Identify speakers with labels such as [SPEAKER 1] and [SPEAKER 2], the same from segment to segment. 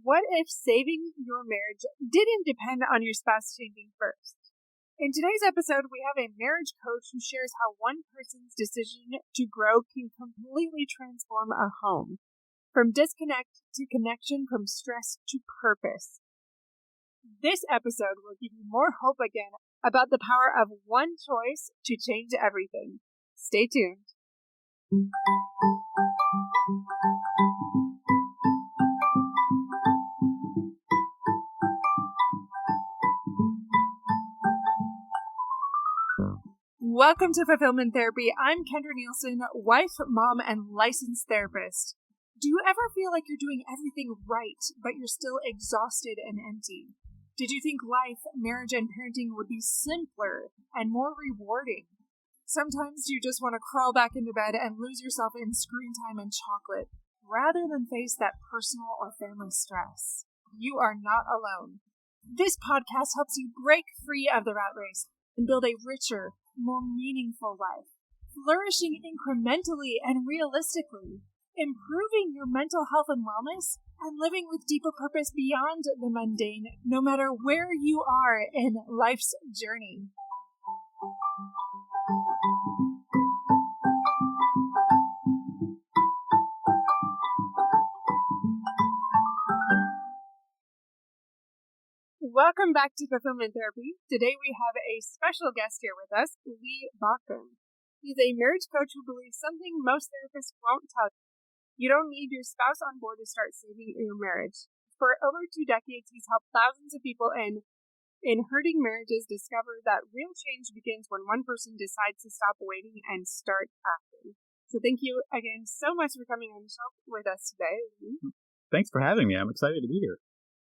[SPEAKER 1] What if saving your marriage didn't depend on your spouse changing first? In today's episode, we have a marriage coach who shares how one person's decision to grow can completely transform a home. From disconnect to connection, from stress to purpose. This episode will give you more hope again about the power of one choice to change everything. Stay tuned. Welcome to Fulfillment Therapy. I'm Kendra Nielsen, wife, mom, and licensed therapist. Do you ever feel like you're doing everything right, but you're still exhausted and empty? Did you think life, marriage, and parenting would be simpler and more rewarding? Sometimes you just want to crawl back into bed and lose yourself in screen time and chocolate, rather than face that personal or family stress. You are not alone. This podcast helps you break free of the rat race and build a richer, more meaningful life, flourishing incrementally and realistically, improving your mental health and wellness, and living with deeper purpose beyond the mundane, no matter where you are in life's journey. Welcome back to Fulfillment Therapy. Today we have a special guest here with us, Baucom. He's a marriage coach who believes something most therapists won't tell you. You don't need your spouse on board to start saving your marriage. For over 2 decades, he's helped thousands of people in hurting marriages discover that real change begins when one person decides to stop waiting and start acting. So thank you again so much for coming on the show with us today.
[SPEAKER 2] Thanks for having me. I'm excited to be here.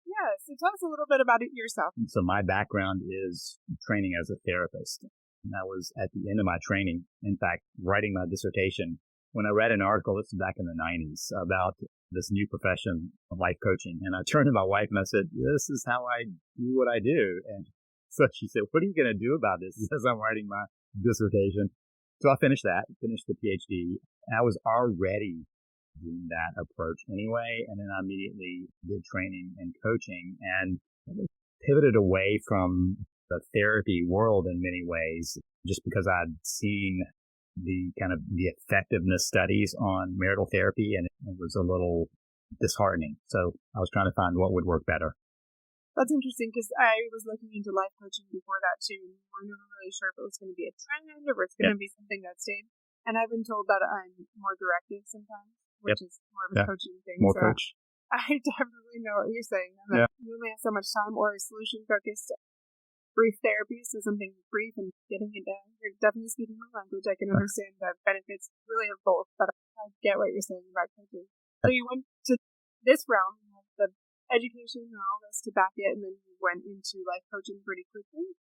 [SPEAKER 1] Yeah, so tell us a little bit about it yourself.
[SPEAKER 2] So my background is training as a therapist. And I was at the end of my training, in fact, writing my dissertation, when I read an article, this was back in the 90s, about this new profession of life coaching. And I turned to my wife and I said, this is how I do what I do. And so she said, what are you going to do about this as I'm writing my dissertation? So I finished the PhD. And I was already doing that approach anyway. And then I immediately did training and coaching and pivoted away from the therapy world in many ways, just because I'd seen the effectiveness studies on marital therapy, and it was a little disheartening. So I was trying to find what would work better.
[SPEAKER 1] That's interesting because I was looking into life coaching before that too, and we're never really sure if it was going to be a trend or if it's going to be something that stayed. And I've been told that I'm more directive sometimes, which is more of a coaching thing.
[SPEAKER 2] More so coach.
[SPEAKER 1] I definitely know what you're saying. You only have so much time, or solution-focused brief therapy, so something brief and getting it done. You're definitely speaking my language. I can understand the benefits really of both, but I get what you're saying about coaching. So you went to this realm, you had the education and all this to back it, and then you went into life coaching pretty quickly.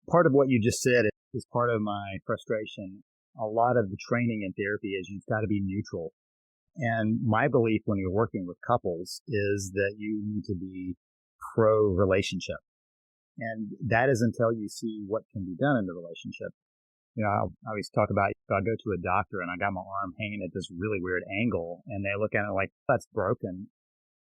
[SPEAKER 2] Part of what you just said is part of my frustration. A lot of the training in therapy is you've got to be neutral. And my belief when you're working with couples is that you need to be pro-relationship. And that is until you see what can be done in the relationship. You know, I always talk about if I go to a doctor and I got my arm hanging at this really weird angle and they look at it like, that's broken.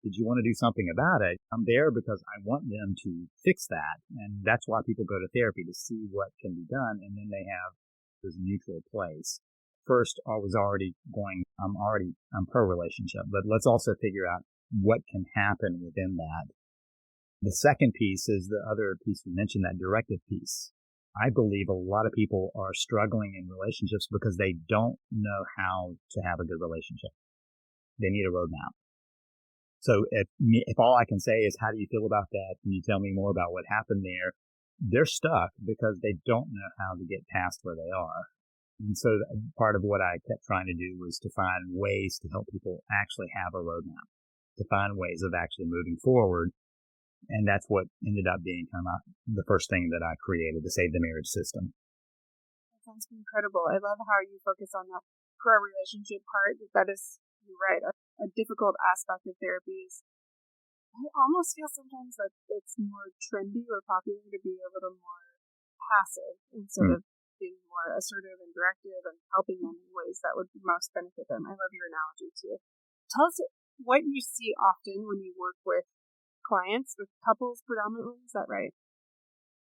[SPEAKER 2] Did you want to do something about it? I'm there because I want them to fix that. And that's why people go to therapy, to see what can be done. And then they have this neutral place. First, I was already going, I'm pro-relationship, but let's also figure out what can happen within that. The second piece is the other piece we mentioned, that directive piece. I believe a lot of people are struggling in relationships because they don't know how to have a good relationship. They need a roadmap. So if all I can say is, how do you feel about that? Can you tell me more about what happened there? They're stuck because they don't know how to get past where they are. And so part of what I kept trying to do was to find ways to help people actually have a roadmap, to find ways of actually moving forward. And that's what ended up being kind of the first thing that I created to save the marriage system.
[SPEAKER 1] That sounds incredible. I love how you focus on that pro-relationship part. That is, you're right, a difficult aspect of therapy is I almost feel sometimes that it's more trendy or popular to be a little more passive instead of being more assertive and directive and helping them in ways that would most benefit them. I love your analogy too. Tell us what you see often when you work with clients, with couples predominantly. Is that right?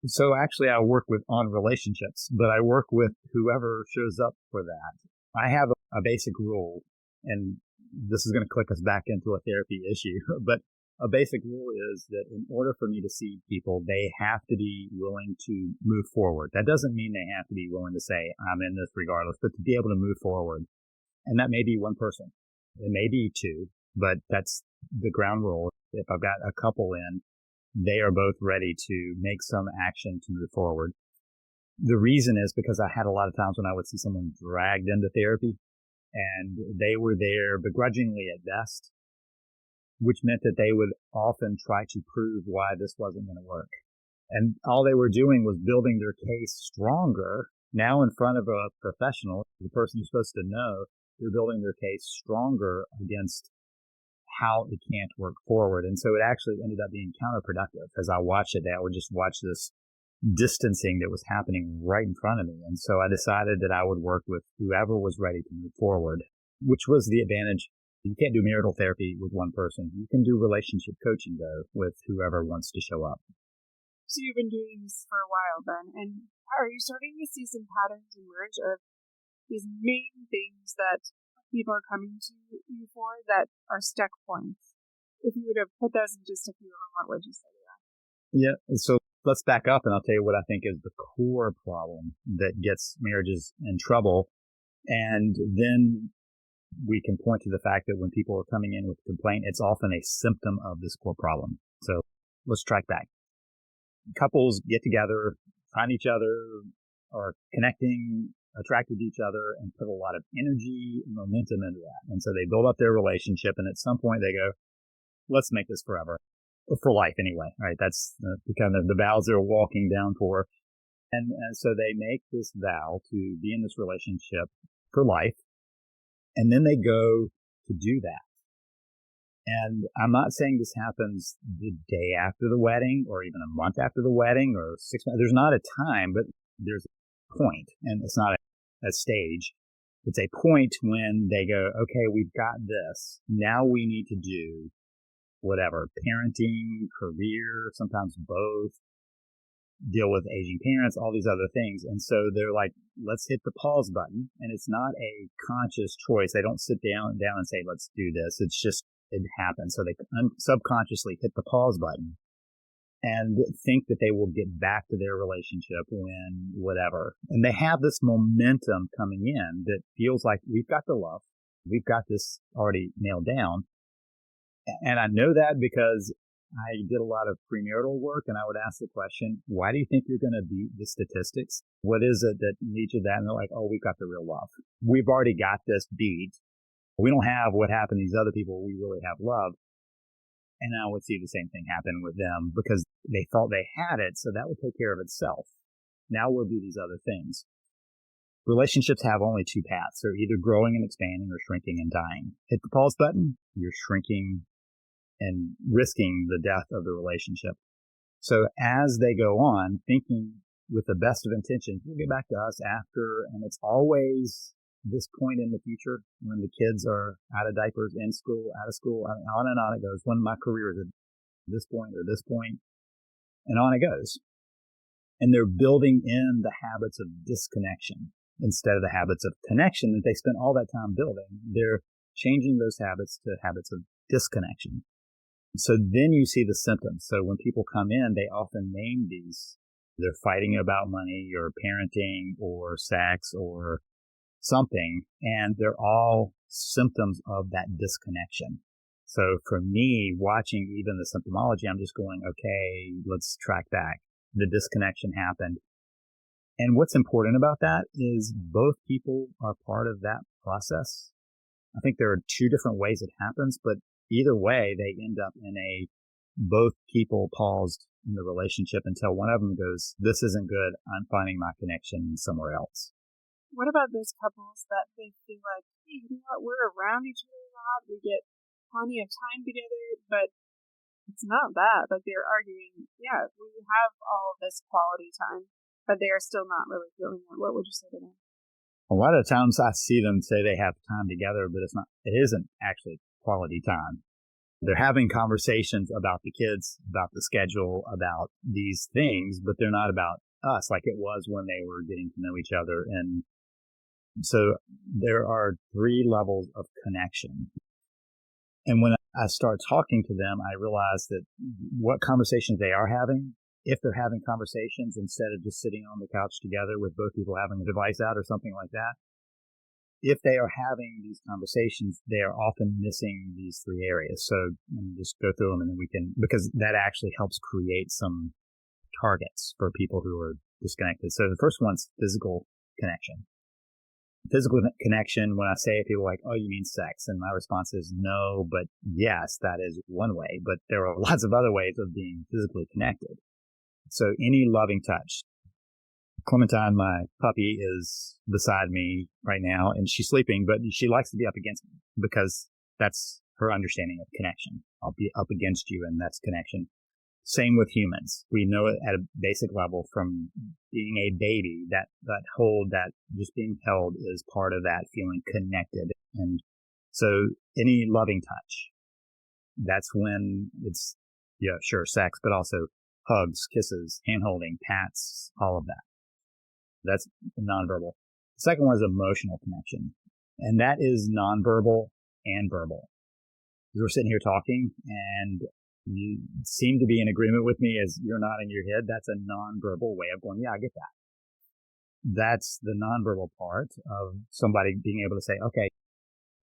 [SPEAKER 2] So actually I work on relationships, but I work with whoever shows up for that. I have a basic rule, and this is going to click us back into a therapy issue, but a basic rule is that in order for me to see people, they have to be willing to move forward. That doesn't mean they have to be willing to say, I'm in this regardless, but to be able to move forward. And that may be one person. It may be two, but that's the ground rule. If I've got a couple in, they are both ready to make some action to move forward. The reason is because I had a lot of times when I would see someone dragged into therapy and they were there begrudgingly at best, which meant that they would often try to prove why this wasn't going to work. And all they were doing was building their case stronger. Now in front of a professional, the person who's supposed to know, they're building their case stronger against how it can't work forward. And so it actually ended up being counterproductive. As I watched it, I would just watch this distancing that was happening right in front of me. And so I decided that I would work with whoever was ready to move forward, which was the advantage. You can't do marital therapy with one person. You can do relationship coaching, though, with whoever wants to show up.
[SPEAKER 1] So you've been doing this for a while then, and are you starting to see some patterns emerge of these main things that people are coming to you for that are stuck points? If you were to put those in just a few of them, what would you say to that?
[SPEAKER 2] Yeah, and so let's back up and I'll tell you what I think is the core problem that gets marriages in trouble. And then we can point to the fact that when people are coming in with a complaint, it's often a symptom of this core problem. So let's track back. Couples get together, find each other, are connecting, attracted to each other, and put a lot of energy and momentum into that. And so they build up their relationship, and at some point they go, let's make this forever. For life anyway, right? That's the kind of the vows they're walking down for. And so they make this vow to be in this relationship for life. And then they go to do that. And I'm not saying this happens the day after the wedding or even a month after the wedding or 6 months. There's not a time, but there's a point, and it's not a stage. It's a point when they go, okay, we've got this. Now we need to do whatever, parenting, career, sometimes both, deal with aging parents, all these other things. And so they're like, let's hit the pause button. And it's not a conscious choice. They don't sit down and say, let's do this. It's just, it happens. So they subconsciously hit the pause button and think that they will get back to their relationship when whatever. And they have this momentum coming in that feels like we've got the love. We've got this already nailed down. And I know that because I did a lot of premarital work, and I would ask the question, why do you think you're going to beat the statistics? What is it that needs of that? And they're like, oh, we've got the real love. We've already got this beat. We don't have what happened to these other people. We really have love. And I would see the same thing happen with them because they thought they had it, so that would take care of itself. Now we'll do these other things. Relationships have only two paths. They're either growing and expanding or shrinking and dying. Hit the pause button, you're shrinking and risking the death of the relationship. So as they go on, thinking with the best of intentions, we'll get back to us after, and it's always this point in the future when the kids are out of diapers, in school, out of school, on and on it goes. When my career is at this point or this point, and on it goes. And they're building in the habits of disconnection instead of the habits of connection that they spent all that time building. They're changing those habits to habits of disconnection. So then you see the symptoms. So when people come in, they often name these. They're fighting about money or parenting or sex or something, and they're all symptoms of that disconnection. So for me, watching even the symptomology, I'm just going, okay, let's track back. The disconnection happened. And what's important about that is both people are part of that process. I think there are two different ways it happens, but either way, they end up in both people paused in the relationship until one of them goes, this isn't good. I'm finding my connection somewhere else.
[SPEAKER 1] What about those couples that they feel like, hey, you know what, we're around each other a lot, we get plenty of time together, but it's not that. Like they're arguing, yeah, we have all this quality time, but they are still not really feeling it. What would you say to them?
[SPEAKER 2] A lot of times I see them say they have time together, but it isn't actually quality time. They're having conversations about the kids, about the schedule, about these things, but they're not about us like it was when they were getting to know each other. And so there are 3 levels of connection. And when I start talking to them, I realize that what conversations they are having, if they're having conversations instead of just sitting on the couch together with both people having a device out or something like that, if they are having these conversations, they are often missing these 3 areas. So just go through them and then we can, because that actually helps create some targets for people who are disconnected. So the first one's physical connection. Physical connection, when I say it, people are like, oh, you mean sex? And my response is no, but yes, that is one way. But there are lots of other ways of being physically connected. So any loving touch. Clementine, my puppy, is beside me right now, and she's sleeping, but she likes to be up against me because that's her understanding of connection. I'll be up against you, and that's connection. Same with humans. We know it at a basic level from being a baby, that hold, that just being held is part of that feeling connected. And so any loving touch, that's when it's, yeah, sure, sex, but also hugs, kisses, hand holding, pats, all of that. That's nonverbal. The second one is emotional connection. And that is nonverbal and verbal. Because we're sitting here talking and you seem to be in agreement with me as you're nodding your head. That's a nonverbal way of going, yeah, I get that. That's the nonverbal part of somebody being able to say, okay,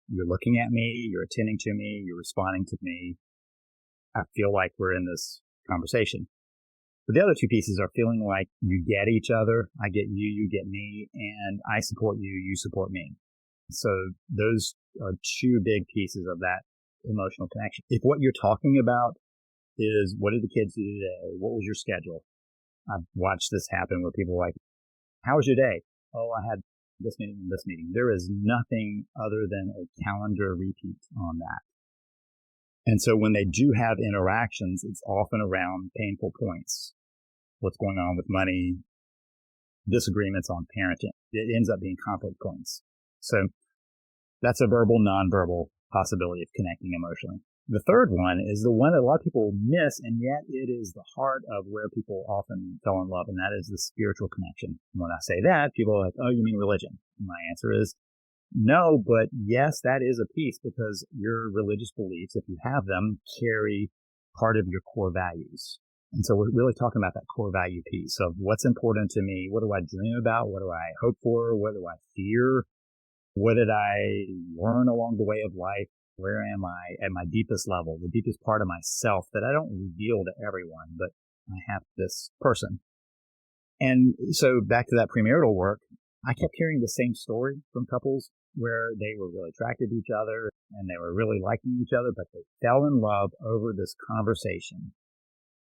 [SPEAKER 2] you're looking at me, you're attending to me, you're responding to me. I feel like we're in this conversation. But the other 2 pieces are feeling like you get each other. I get you, you get me, and I support you, you support me. So those are 2 big pieces of that emotional connection. If what you're talking about is what did the kids do today? What was your schedule? I've watched this happen where people are like, how was your day? Oh, I had this meeting and this meeting. There is nothing other than a calendar repeat on that. And so when they do have interactions, it's often around painful points. What's going on with money, disagreements on parenting. It ends up being conflict points. So that's a verbal, nonverbal possibility of connecting emotionally. The third one is the one that a lot of people miss, and yet it is the heart of where people often fell in love, and that is the spiritual connection. When I say that, people are like, oh, you mean religion? And my answer is no, but yes, that is a piece because your religious beliefs, if you have them, carry part of your core values. And so we're really talking about that core value piece of what's important to me. What do I dream about? What do I hope for? What do I fear? What did I learn along the way of life? Where am I at my deepest level, the deepest part of myself that I don't reveal to everyone, but I have this person. And so back to that premarital work, I kept hearing the same story from couples where they were really attracted to each other and they were really liking each other, but they fell in love over this conversation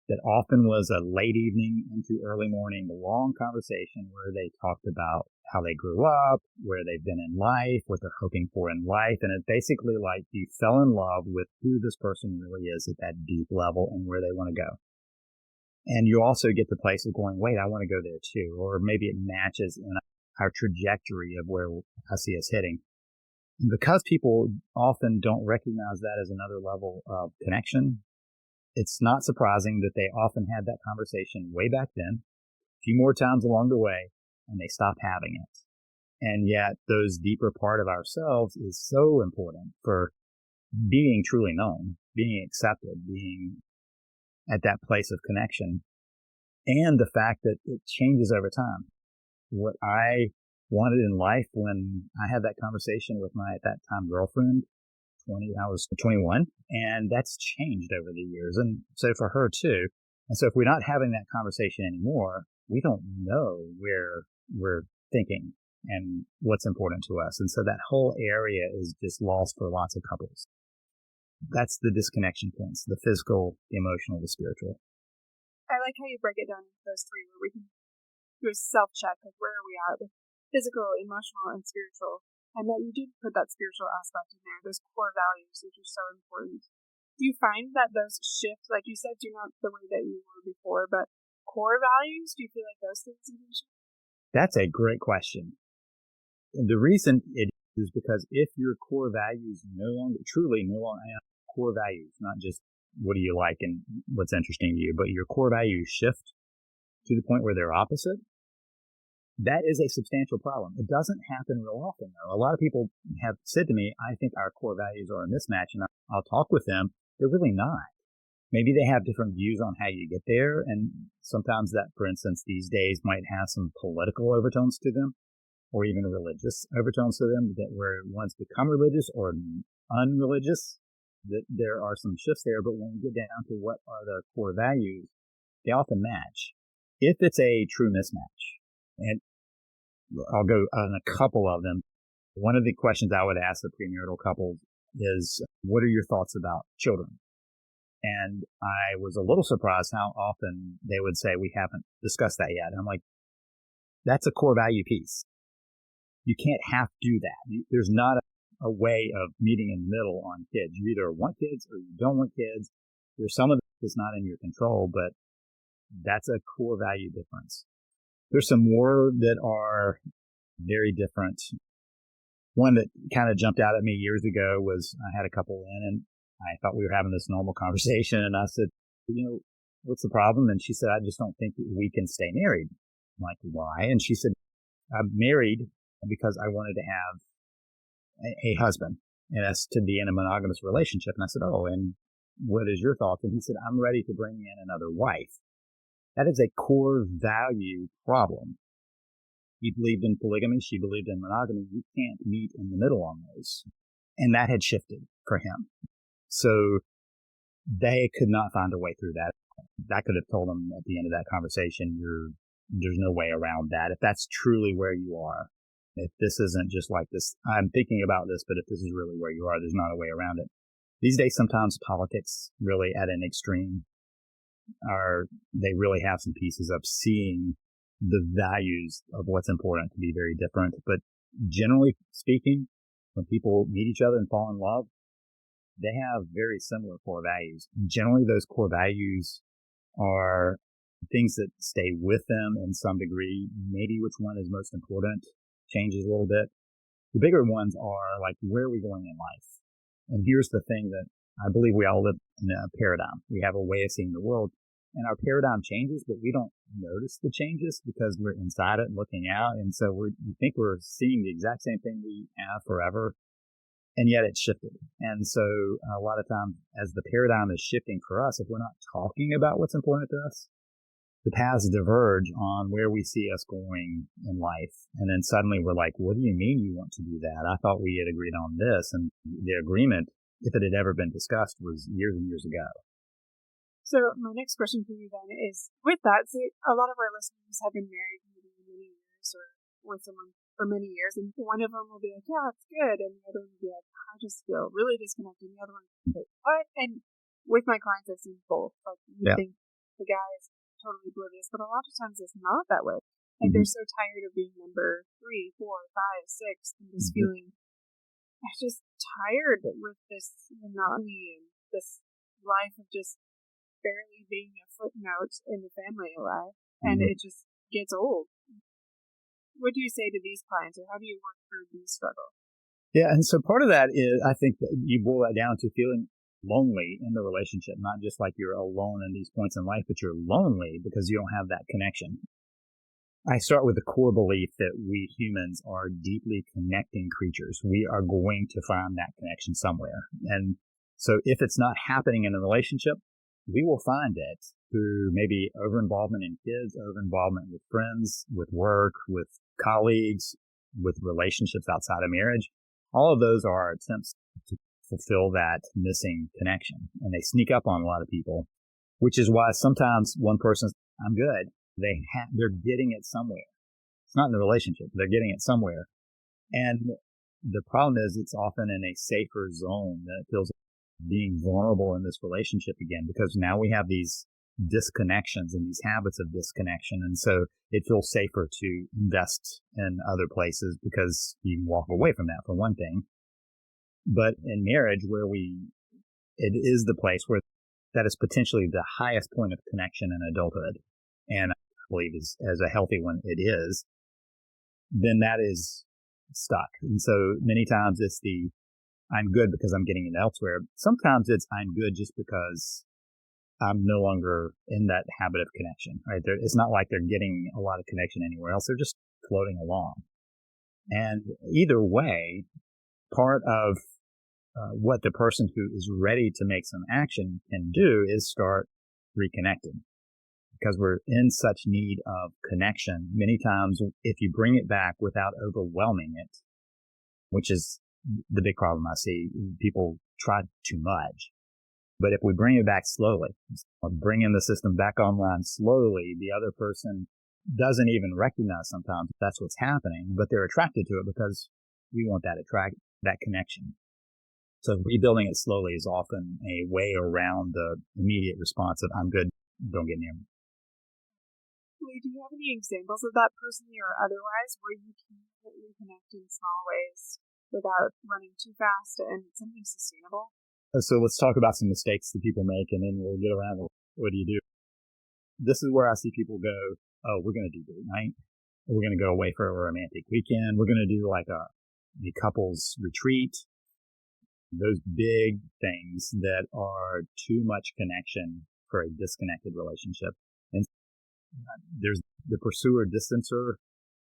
[SPEAKER 2] that often was a late evening into early morning, long conversation where they talked about how they grew up, where they've been in life, what they're hoping for in life. And it's basically like you fell in love with who this person really is at that deep level and where they want to go. And you also get the place of going, wait, I want to go there too. Or maybe it matches in our trajectory of where I see us heading. And because people often don't recognize that as another level of connection, it's not surprising that they often had that conversation way back then, a few more times along the way, and they stopped having it. And yet those deeper part of ourselves is so important for being truly known, being accepted, being at that place of connection. And the fact that it changes over time. What I wanted in life when I had that conversation with my, at that time, girlfriend, I was 21, and that's changed over the years. And so for her too. And so if we're not having that conversation anymore, we don't know where we're thinking and what's important to us. And so that whole area is just lost for lots of couples. That's the disconnection points, the physical, the emotional, the spiritual.
[SPEAKER 1] I like how you break it down into those 3 where we can do a self-check of where are we at with physical, emotional, and spiritual. And that you do put that spiritual aspect in there, those core values, which are so important. Do you find that those shift, like you said, you're not the way that you were before, but core values, do you feel like those things even shift?
[SPEAKER 2] That's a great question. And the reason it is because if your core values truly no longer, core values, not just what do you like and what's interesting to you, but your core values shift to the point where they're opposite, that is a substantial problem. It doesn't happen real often, though. A lot of people have said to me, I think our core values are a mismatch, and I'll talk with them. They're really not. Maybe they have different views on how you get there, and sometimes that, for instance, these days might have some political overtones to them, or even religious overtones to them, that where one's become religious or unreligious, that there are some shifts there. But when we get down to what are the core values, they often match, if it's a true mismatch. And I'll go on a couple of them. One of the questions I would ask the premarital couples is, what are your thoughts about children? And I was a little surprised how often they would say, we haven't discussed that yet. And I'm like, that's a core value piece. You can't have to do that. There's not a way of meeting in the middle on kids. You either want kids or you don't want kids. There's some of it that's not in your control, but that's a core value difference. There's some more that are very different. One that kind of jumped out at me years ago was I had a couple in, and I thought we were having this normal conversation, and I said, what's the problem? And she said, I just don't think we can stay married. I'm like, why? And she said, I'm married because I wanted to have a husband and us to be in a monogamous relationship. And I said, oh, and what is your thoughts? And he said, I'm ready to bring in another wife. That is a core value problem. He believed in polygamy. She believed in monogamy. You can't meet in the middle on those. And that had shifted for him. So they could not find a way through that. I could have told them at the end of that conversation, there's no way around that. If that's truly where you are, if this isn't just like this, I'm thinking about this, but if this is really where you are, there's not a way around it. These days, sometimes politics really at an extreme they really have some pieces of seeing the values of what's important to be very different. But generally speaking, when people meet each other and fall in love, they have very similar core values. And generally, those core values are things that stay with them in some degree. Maybe which one is most important changes a little bit. The bigger ones are like, where are we going in life? And here's the thing that I believe we all live in a paradigm. We have a way of seeing the world, and our paradigm changes, but we don't notice the changes because we're inside it and looking out. And so we think we're seeing the exact same thing we have forever, and yet it's shifted. And so a lot of times as the paradigm is shifting for us, if we're not talking about what's important to us, the paths diverge on where we see us going in life. And then suddenly we're like, what do you mean you want to do that? I thought we had agreed on this. And the agreement, if it had ever been discussed, was years and years ago.
[SPEAKER 1] So my next question for you then is, with that, say a lot of our listeners have been married maybe many years or with someone for many years, and one of them will be like, yeah, it's good, and the other one will be like, I just feel really disconnected, and the other one will be like, what? And with my clients, I've seen both. Like, you think the guy is totally oblivious, but a lot of times it's not that way. Like, they're so tired of being number 3, 4, 5, 6, and just feeling just tired with this monotony and this life of just barely being a footnote in the family life, and it just gets old. What do you say to these clients, or how do you work through these struggles?
[SPEAKER 2] Yeah, and so part of that is, I think that you boil that down to feeling lonely in the relationship, not just like you're alone in these points in life, but you're lonely because you don't have that connection. I start with the core belief that we humans are deeply connecting creatures. We are going to find that connection somewhere. And so if it's not happening in a relationship, we will find it through maybe over-involvement in kids, over-involvement with friends, with work, with colleagues, with relationships outside of marriage. All of those are attempts to fulfill that missing connection. And they sneak up on a lot of people, which is why sometimes one person's, I'm good. They're getting it somewhere. It's not in the relationship. They're getting it somewhere. And the problem is it's often in a safer zone that it feels being vulnerable in this relationship again, because now we have these disconnections and these habits of disconnection. And so it feels safer to invest in other places because you can walk away from that, for one thing. But in marriage, it is the place where that is potentially the highest point of connection in adulthood, and I believe as a healthy one it is, then that is stuck. And so many times it's the I'm good because I'm getting it elsewhere. Sometimes it's I'm good just because I'm no longer in that habit of connection, right? It's not like they're getting a lot of connection anywhere else. They're just floating along. And either way, part of what the person who is ready to make some action can do is start reconnecting, because we're in such need of connection. Many times, if you bring it back without overwhelming it, which is the big problem I see, people try too much. But if we bring it back slowly, bringing the system back online slowly, the other person doesn't even recognize sometimes that's what's happening, but they're attracted to it because we want that connection. So rebuilding it slowly is often a way around the immediate response of I'm good, don't get near me.
[SPEAKER 1] Lee, do you have any examples of that personally or otherwise where you can reconnect in small ways without running too fast and something sustainable?
[SPEAKER 2] So let's talk about some mistakes that people make, and then we'll get around to what do you do. This is where I see people go, oh, we're going to do date night. We're going to go away for a romantic weekend. We're going to do like a couples retreat. Those big things that are too much connection for a disconnected relationship. And there's the pursuer-distancer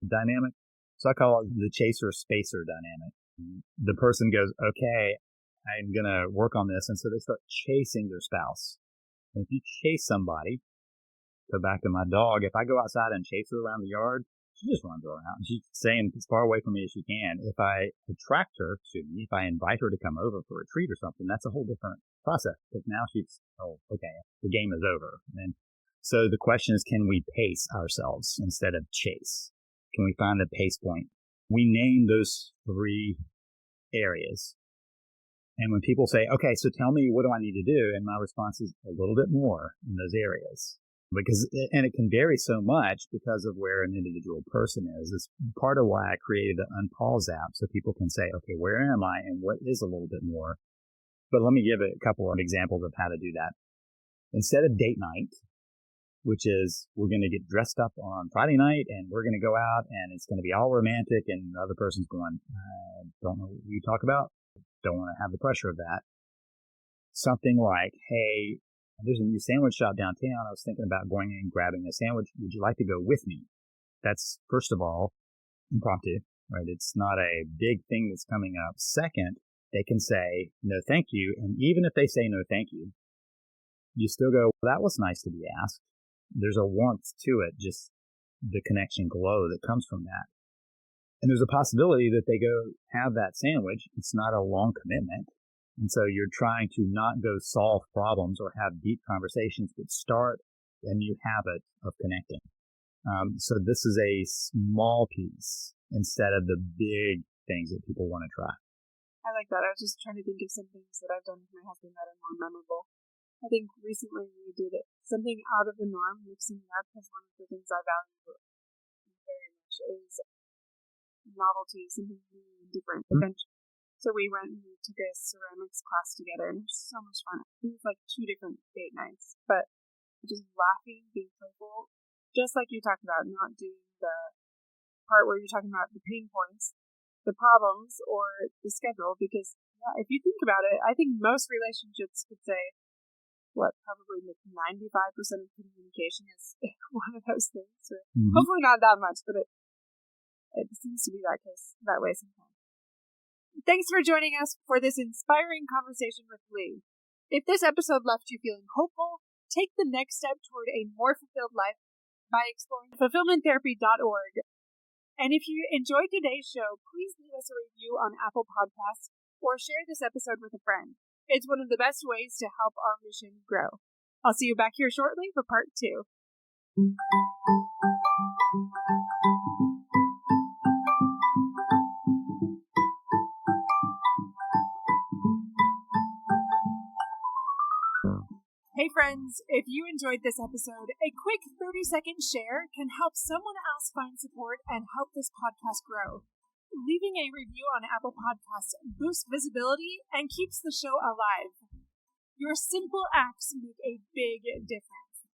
[SPEAKER 2] dynamic. So I call it the chaser-spacer dynamic. The person goes, okay, I'm going to work on this. And so they start chasing their spouse. And if you chase somebody, go back to my dog, if I go outside and chase her around the yard, she just runs around. She's staying as far away from me as she can. If I attract her to me, if I invite her to come over for a treat or something, that's a whole different process. Because now she's, oh, okay, the game is over. And so the question is, can we pace ourselves instead of chase? Can we find a pace point? We name those 3 areas. And when people say, okay, so tell me, what do I need to do? And my response is a little bit more in those areas. And it can vary so much because of where an individual person is. It's part of why I created the Unpause app, so people can say, okay, where am I and what is a little bit more? But let me give a couple of examples of how to do that. Instead of date night, which is we're going to get dressed up on Friday night and we're going to go out and it's going to be all romantic, and the other person's going, I don't know what you talk about. Don't want to have the pressure of that. Something like, hey, there's a new sandwich shop downtown. I was thinking about going in and grabbing a sandwich. Would you like to go with me? That's, first of all, impromptu, right? It's not a big thing that's coming up. Second, they can say, no, thank you. And even if they say no, thank you, you still go, well, that was nice to be asked. There's a warmth to it, just the connection glow that comes from that. And there's a possibility that they go have that sandwich. It's not a long commitment. And so you're trying to not go solve problems or have deep conversations, but start a new habit of connecting. So this is a small piece instead of the big things that people want to try.
[SPEAKER 1] I like that. I was just trying to think of some things that I've done with my husband that are more memorable. I think recently we did it. Something out of the norm, mixing it up, because one of the things I value very much is novelty, something new and different, adventure. So we went and we took a ceramics class together, and it was so much fun. It was like 2 different date nights, but just laughing, being playful, just like you talked about, not doing the part where you're talking about the pain points, the problems, or the schedule, because if you think about it, I think most relationships could say, probably 95% of communication is one of those things. Or hopefully not that much, but it seems to be that way sometimes. Thanks for joining us for this inspiring conversation with Lee. If this episode left you feeling hopeful, take the next step toward a more fulfilled life by exploring fulfillmenttherapy.org. And if you enjoyed today's show, please leave us a review on Apple Podcasts or share this episode with a friend. It's one of the best ways to help our mission grow. I'll see you back here shortly for part 2. Hey friends, if you enjoyed this episode, a quick 30-second share can help someone else find support and help this podcast grow. Leaving a review on Apple Podcasts boosts visibility and keeps the show alive. Your simple acts make a big difference.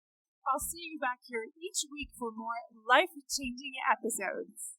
[SPEAKER 1] I'll see you back here each week for more life-changing episodes.